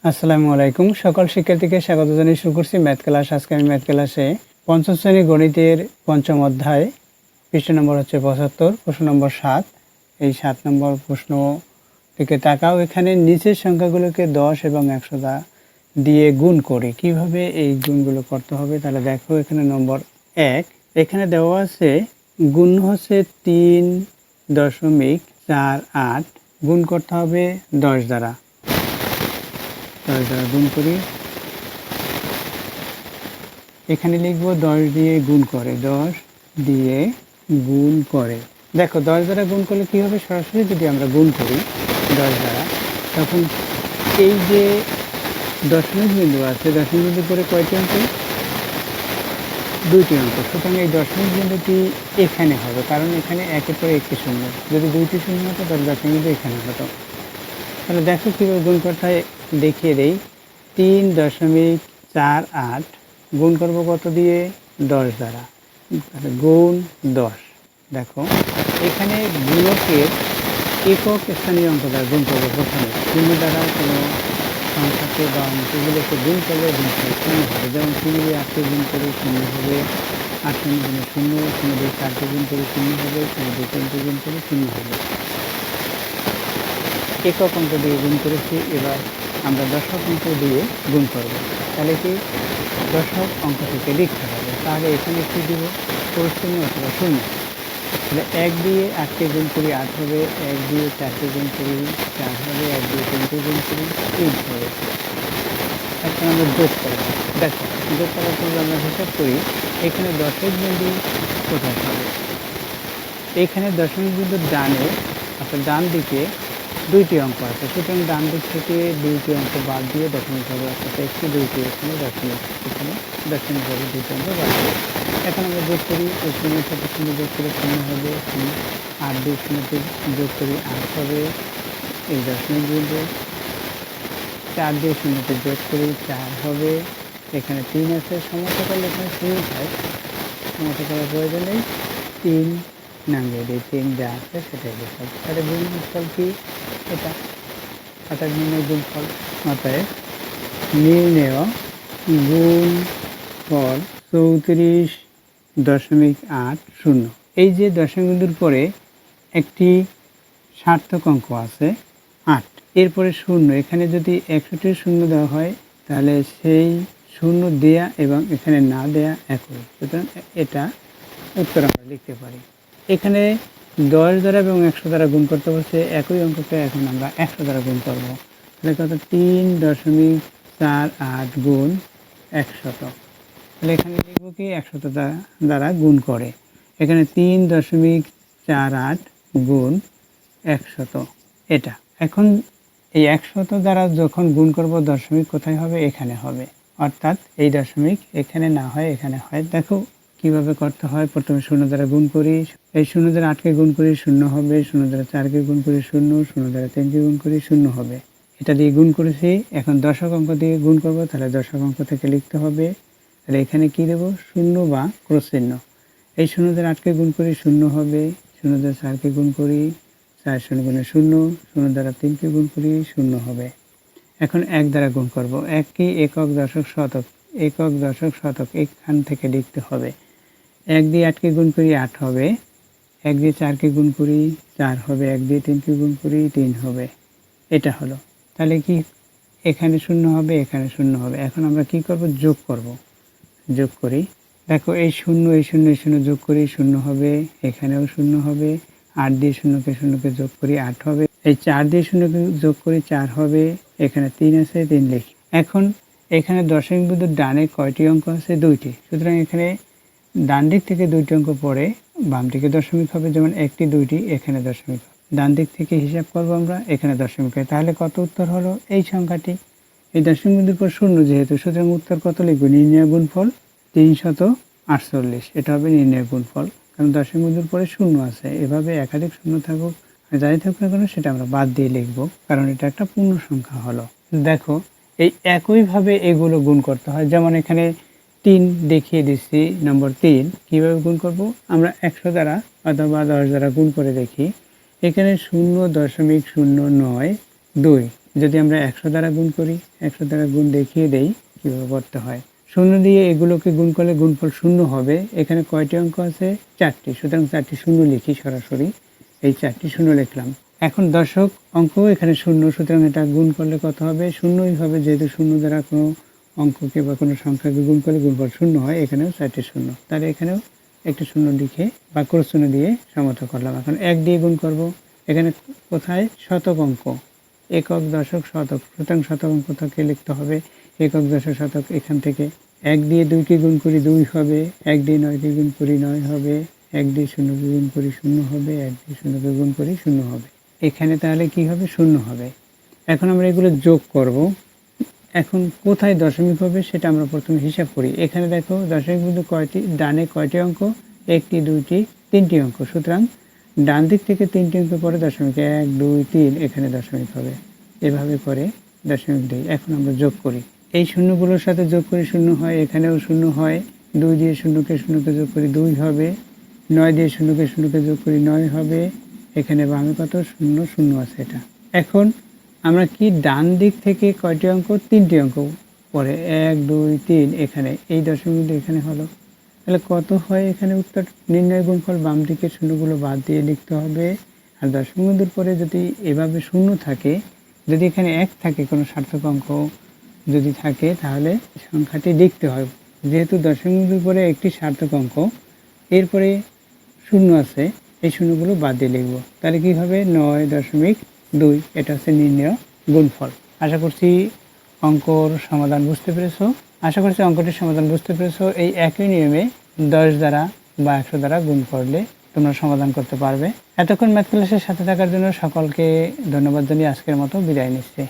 আসসালামু আলাইকুম। সকল শিক্ষার্থীকে স্বাগত জানিয়ে শুরু করছি ম্যাথ ক্লাস। আজকে আমি ম্যাথ ক্লাসে পঞ্চম শ্রেণী গণিতের পঞ্চম অধ্যায়, পৃষ্ঠ নম্বর হচ্ছে ৭৫, প্রশ্ন নম্বর ৭। এই ৭ নম্বর প্রশ্নটিকে তাকাও। এখানে নিচের সংখ্যাগুলোকে ১০ এবং ১০০ দিয়ে গুণ করে কিভাবে এই গুণগুলো করতে হবে তাহলে দেখো। এখানে নম্বর ১, এখানে দেওয়া আছে গুণ হচ্ছে ৩.৪৮, গুণ করতে হবে ১০ দ্বারা। ১০ দ্বারা গুণ করি, এখানে লিখব ১০ দিয়ে গুণ করে, ১০ দিয়ে গুণ করে। দেখো ১০ দ্বারা গুণ করলে কী হবে, সরাসরি যদি আমরা গুণ করি ১০ দ্বারা, তখন এই যে দশমিক বিন্দু আছে, দশমিক বিন্দু করে কয়টি অঙ্ক? ২টি অঙ্ক। সুতরাং এই দশমিক বিন্দুটি এখানে হবে, কারণ এখানে একের পরে একটি শূন্য। যদি ২টি শূন্য হতো তাহলে দশমিক বিন্দু এখানে হতো। তাহলে দেখো কীভাবে গুণ করতে হয় দেখিয়ে দেই। ৩.৪৮ গুণ করব কত দিয়ে? ১০ দ্বারা। তাহলে গুণ ১০। দেখো এখানে গুণকের একক স্থানীয় অঙ্ক দ্বারা গুণ করবো প্রথমে। শূন্য দ্বারা কোনো সংখ্যাকে বা অঙ্কগুলোকে গুণ করলে গুণফল শূন্য হবে। যেমন ৩ দিয়ে ৮কে গুণ করে শূন্য হবে, ৮ শূন্য গুণে শূন্য, ০ দিয়ে ৪কে গুণ করে শূন্য হবে, ০ দিয়ে ৩কে গুণ করে শূন্য হবে। একক অঙ্ক দিয়ে গুণ করেছি, এবার আমরা দশক অঙ্ক দিয়ে গুণ করব। তাহলে কি দশক অঙ্ক থেকে লিখতে হবে। তাহলে এখানে কী দিব? প্রশ্ন অথবা শূন্য। তাহলে ১ দিয়ে ৮কে গুণ করি ৮ হবে, ১ দিয়ে ৪কে গুণ করি ৪ হবে, ১ দিয়ে ৩কে গুণ করি ৩ হবে। এখন আমরা যোগ করব। দেখো যোগ করার পর আমরা হিসাব করি এখানে দশমিক বিন্দু কোথায় হবে। এখানে দশমিক বিন্দুর ডানে অর্থাৎ ডান দিকে ২টি অঙ্ক আছে, সুতরাং ডান দিক থেকে ২টি অঙ্ক বাদ দিয়ে দশমিক হবে, অর্থাৎ একটি ২টি এখানে দশমিক, এখানে দশমিক হবে, ২টি অঙ্ক বাদ দিয়ে। এখন আমরা যোগ করি, এই শূন্যের সাথে শূন্য যোগ করে শূন্য হবে, ৮ দিয়ে শূন্যতে যোগ করি ৮ হবে, এই দশমিক বিন্দু। ৪ দিয়ে শূন্যতে যোগ করি ৪ হবে, এখানে ৩ আছে, সমতা করলে এখানে শূন্য হয়, সমতা করার প্রয়োজন নেই, ৩ নামিয়ে দিই, ৩ যা আছে সেটাই লিখব। তাহলে গুণফল কি? এটা অর্থাৎ নির্ণয় গুণফল। অতএব নির্ণেয় গুণফল ৩৪.৮০। এই যে দশমিক বিন্দুর পরে একটি সার্থক অঙ্ক আছে ৮, এরপরে শূন্য। এখানে যদি ৬১ শূন্য দেওয়া হয় তাহলে সেই শূন্য দেয়া এবং এখানে না দেয়া একই, সুতরাং এটা উত্তর আমরা লিখতে পারি। এখানে ১০ দ্বারা এবং ১০০ দ্বারা গুণ করতে বলছে, একই অঙ্ককে এখন আমরা ১০০ দ্বারা গুণ করব। তাহলে কত? ৩.৪৮ গুণ ১০০। তাহলে এখানে লিখব কি ১০০ দ্বারা গুণ করে। এখানে ৩.৪৮ গুণ ১০০, এটা। এখন এই ১০০ দ্বারা যখন গুণ করব দশমিক কোথায় হবে? এখানে হবে, অর্থাৎ এই দশমিক এখানে না হয় এখানে হয়। দেখো কিভাবে করতে হয়। প্রথমে শূন্য দ্বারা গুণ করি, এই শূন্য দ্বারা ৮কে গুণ করি শূন্য হবে, শূন্য দ্বারা ৪কে গুণ করি শূন্য, শূন্য দ্বারা ৩কে গুণ করি শূন্য হবে। এটা দিয়ে গুণ করেছি, এখন দশক অঙ্ক দিয়ে গুণ করব, তাহলে দশক অঙ্ক থেকে লিখতে হবে। তাহলে এখানে কি দেব? শূন্য বা ক্রস চিহ্ন। এই শূন্য দ্বারা ৮কে গুণ করি শূন্য হবে, শূন্য দ্বারা ৪কে গুণ করি ৪ শূন্য গুণে শূন্য, শূন্য দ্বারা ৩কে গুণ করি শূন্য হবে। এখন ১ দ্বারা গুণ করব। ১ কি? একক দশক শতক, একক দশক শতক, এখান থেকে লিখতে হবে। ১ দিয়ে ৮কে গুণ করি ৮ হবে, ১ দিয়ে ৪কে গুণ করি ৪ হবে, ১ দিয়ে ৩কে গুণ করি ৩ হবে। এটা হলো। তাহলে কি এখানে শূন্য হবে, এখানে শূন্য হবে। এখন আমরা কি করব? যোগ করব। যোগ করি, দেখো এই শূন্য এই শূন্য এই শূন্য যোগ করি শূন্য হবে, এখানেও শূন্য হবে। ৮ দিয়ে শূন্যকে যোগ করি ৮ হবে, এই ৪ দিয়ে শূন্যকে যোগ করি ৪ হবে, এখানে ৩ আছে ৩ লিখি। এখন এখানে দশমিক বিন্দুর ডানে কয়টি অঙ্ক আছে? ২টি। সুতরাং এখানে ডান দিক থেকে ২টি অঙ্ক পরে বাম দিকে দশমিক হবে, যেমন ১টি ২টি, এখানে দশমিক। ডান দিক থেকে হিসাব করব আমরা, এখানে দশমিক হয়। তাহলে কত উত্তর হলো? এই সংখ্যাটি। এই দশমিক বিন্দুর পর শূন্য যেহেতু, সুতরাং উত্তর কত লিখব? নির্ণয় গুণফল ৩৪৮। এটা হবে নির্ণয় গুণফল, কারণ দশমিক বিন্দুর পরে শূন্য আছে। এভাবে একাধিক শূন্য থাকুক যাই থাকুক না কেন সেটা আমরা বাদ দিয়ে লিখব, কারণ এটা একটা পূর্ণ সংখ্যা হলো। দেখো এই একইভাবে এগুলো গুণ করতে হয়। যেমন এখানে ৩ দেখিয়ে দিচ্ছি, নম্বর ৩ কীভাবে গুণ করব? আমরা ১০০ দ্বারা অথবা ১০ দ্বারা গুণ করে দেখি। এখানে ০.০৯২ যদি আমরা 100 দ্বারা গুণ করি, 100 দ্বারা গুণ দেখিয়ে দেই কীভাবে করতে হয়। শূন্য দিয়ে এগুলোকে গুণ করলে গুণফল শূন্য হবে। এখানে কয়টি অঙ্ক আছে? 4টি। সুতরাং 4টি শূন্য লিখি সরাসরি। এই 4টি শূন্য লিখলাম। এখন দশক অঙ্ক এখানে শূন্য, সুতরাং এটা গুণ করলে কত হবে? শূন্যই হবে, যেহেতু শূন্য দ্বারা কোনো অঙ্ককে বা কোনো সংখ্যাকে গুণ করলে গুণফল শূন্য হয়। এখানেও 4টি শূন্য, তাহলে এখানেও একটি শূন্য লিখে বা ক্রসচিহ্ন দিয়ে সমতা করলাম। এখন 1 দিয়ে গুণ করব। এখানে কোথায়? শতক অঙ্ক, একক দশক শতক, সুতরাং শতক অঙ্ক থেকে লিখতে হবে একক দশক শতক। এখান থেকে 1 দিয়ে 2কে গুণ করি 2 হবে, 1 দিয়ে 9কে গুণ করি 9 হবে, 1 দিয়ে 0কে গুণ করি 0 হবে, 1 দিয়ে 0কে গুণ করি 0 হবে। এখানে তাহলে কি হবে? 0 হবে। এখন আমরা এগুলো যোগ করব। এখন কোথায় দশমিক হবে সেটা আমরা প্রথমে হিসাব করি। এখানে দেখো দশমিক বিন্দু কয়টি, ডানে কয়টি অঙ্ক? 1টি 2টি 3টি অঙ্ক। সুতরাং ডান দিক থেকে 3টি অঙ্ক পরে দশমিক 1 2 3 এখানে দশমিক হবে। এভাবে করে দশমিক দিই। এখন আমরা যোগ করি, এই শূন্যগুলোর সাথে যোগ করি 0 হয়, এখানেও 0 হয়। 2 দিয়ে শূন্যকে যোগ করি 2 হবে, 9 দিয়ে শূন্যকে যোগ করি 9 হবে। এখানে বামে কত? 0 0 আছে এটা। এখন আমরা কি ডান দিক থেকে কয়টি অঙ্ক? 3টি অঙ্ক পরে 1 2 3 এখানে এই দশমিক এখানে হলো। তাহলে কত হয় এখানে উত্তর? নির্ণয় গুণফল বাম দিকের শূন্যগুলো বাদ দিয়ে লিখতে হবে। আর দশমিক বিন্দুর পরে যদি এভাবে শূন্য থাকে, যদি এখানে 1 থাকে কোনো সার্থক অঙ্ক যদি থাকে, তাহলে সংখ্যাটি লিখতে হয়। যেহেতু দশমিক বিন্দুর পরে একটি সার্থক অঙ্ক, এরপরে শূন্য আছে, এই শূন্যগুলো বাদ দিয়ে লিখব। তাহলে কী হবে? 9.2। এটা হচ্ছে নির্ণয় গুণফল। আশা করছি অঙ্কর সমাধান বুঝতে পেরেছো। অঙ্কটির সমাধান বুঝতে পেরেছো। এই একই নিয়মে 10 দ্বারা বা 100 দ্বারা গুণ করলে তোমরা সমাধান করতে পারবে। এতক্ষণ ম্যাথ ক্লাসের সাথে থাকার জন্য সকলকে ধন্যবাদ জানিয়ে আজকের মতো বিদায় নিচ্ছি।